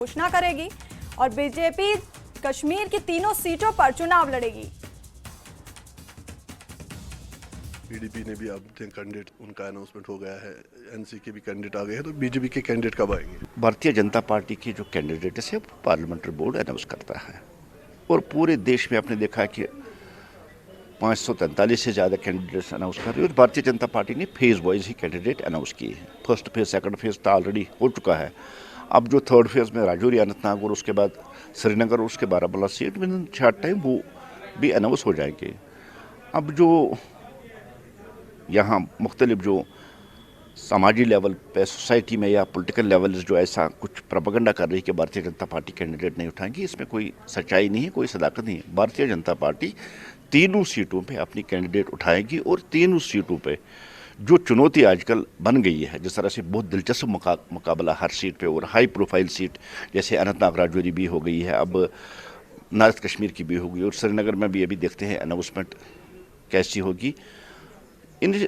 घोषणा करेगी और बीजेपी कश्मीर की तीनों सीटों पर चुनाव लड़ेगी। पीडीपी ने भी अब कैंडिडेट उनका अनाउंसमेंट हो गया है, एनसी के भी कैंडिडेट आ गए हैं, तो बीजेपी के कैंडिडेट कब आएंगे? भारतीय जनता पार्टी की जो कैंडिडेट है वो पार्लियामेंट्री बोर्ड अनाउंस करता है और पूरे देश में आपने देखा कि 543 से ज़्यादा कैंडिडेट्स अनाउंस कर रही है और भारतीय जनता पार्टी ने फेज़ वाइज ही कैंडिडेट अनाउंस किए हैं। फर्स्ट फेज़ सेकंड फेज़ तो ऑलरेडी हो चुका है। अब जो थर्ड फेज़ में राजौरी अनंतनाग और उसके बाद श्रीनगर और उसके बारामूला सीट में शार्ट टाइम वो भी अनाउंस हो जाएंगे। अब जो यहाँ मुख्तलिफ जो समाजी लेवल पे सोसाइटी में या पॉलिटिकल लेवल जो ऐसा कुछ प्रोपेगेंडा कर रही है कि भारतीय जनता पार्टी कैंडिडेट नहीं उठाएंगी, इसमें कोई सच्चाई नहीं है, कोई सदाकत नहीं है। भारतीय जनता पार्टी तीनों सीटों पे अपनी कैंडिडेट उठाएगी और तीनों सीटों पे जो चुनौती आजकल बन गई है, जिस तरह से बहुत दिलचस्प मुकाबला हर सीट पे और हाई प्रोफाइल सीट जैसे अनंतनाग राजौरी भी हो गई है, अब नॉर्थ कश्मीर की भी होगी और श्रीनगर में भी अभी देखते हैं अनाउंसमेंट कैसी होगी। इन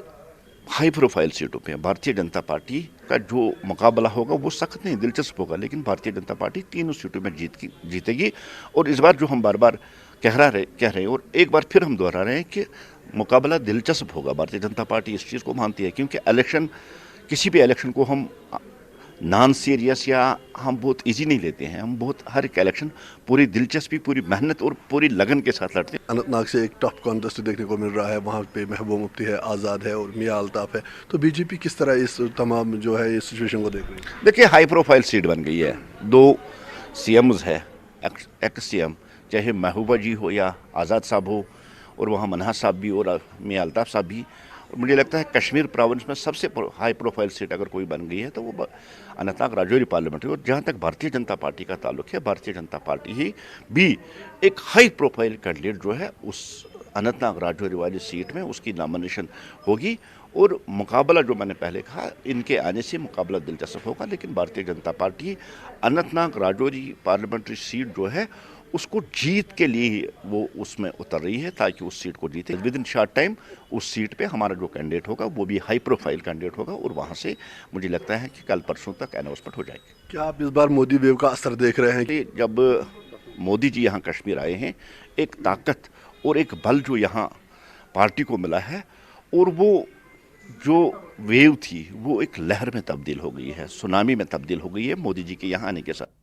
हाई प्रोफाइल सीटों पे भारतीय जनता पार्टी का जो मुकाबला होगा वो सख्त नहीं दिलचस्प होगा, लेकिन भारतीय जनता पार्टी तीनों सीटों में जीतेगी। और इस बार जो हम बार बार कह रहे हैं और एक बार फिर हम दोहरा रहे हैं कि मुकाबला दिलचस्प होगा। भारतीय जनता पार्टी इस चीज़ को मानती है क्योंकि इलेक्शन, किसी भी इलेक्शन को हम नॉन सीरियस या हम बहुत इजी नहीं लेते हैं। हम बहुत हर एक इलेक्शन पूरी दिलचस्पी, पूरी मेहनत और पूरी लगन के साथ लड़ते हैं। अनंतनाग से एक टफ कॉन्टेस्ट देखने को मिल रहा है, वहाँ पे महबूब मुफ्ती है, आज़ाद है और मियां अल्ताफ है, तो बीजेपी किस तरह इस तमाम जो है इस सिचुएशन को देख रही है? देखिए, हाई प्रोफाइल सीट बन गई है। दो सीएम्स है, एक्स सीएम, चाहे महबूबा जी हो या आज़ाद साहब हो, और वहाँ मनहा साहब भी और मियां अल्ताफ साहब भी। मुझे लगता है कश्मीर प्रोविंस में सबसे हाई प्रोफाइल सीट अगर कोई बन गई है तो वो अनंतनाग राजौरी पार्लियामेंट्री। और जहाँ तक भारतीय जनता पार्टी का ताल्लुक है, भारतीय जनता पार्टी ही भी एक हाई प्रोफाइल कैंडिडेट जो है उस अनंतनाग राजौरी वाली सीट में उसकी नॉमिनेशन होगी। और मुकाबला जो मैंने पहले कहा, इनके आने से मुकाबला दिलचस्प होगा, लेकिन Bharatiya Janata party Anantnag Rajouri parliamentary seat जो है उसको जीत के लिए ही वो उसमें उतर रही है ताकि उस सीट को जीते। विद इन शॉर्ट टाइम उस सीट पे हमारा जो कैंडिडेट होगा वो भी हाई प्रोफाइल कैंडिडेट होगा और वहाँ से मुझे लगता है कि कल परसों तक अनाउंसमेंट हो जाएगी। क्या आप इस बार मोदी वेव का असर देख रहे हैं? कि जब मोदी जी यहाँ कश्मीर आए हैं, एक ताकत और एक बल जो यहाँ पार्टी को मिला है और वो जो वेव थी वो एक लहर में तब्दील हो गई है, सुनामी में तब्दील हो गई है मोदी जी के यहाँ आने के साथ।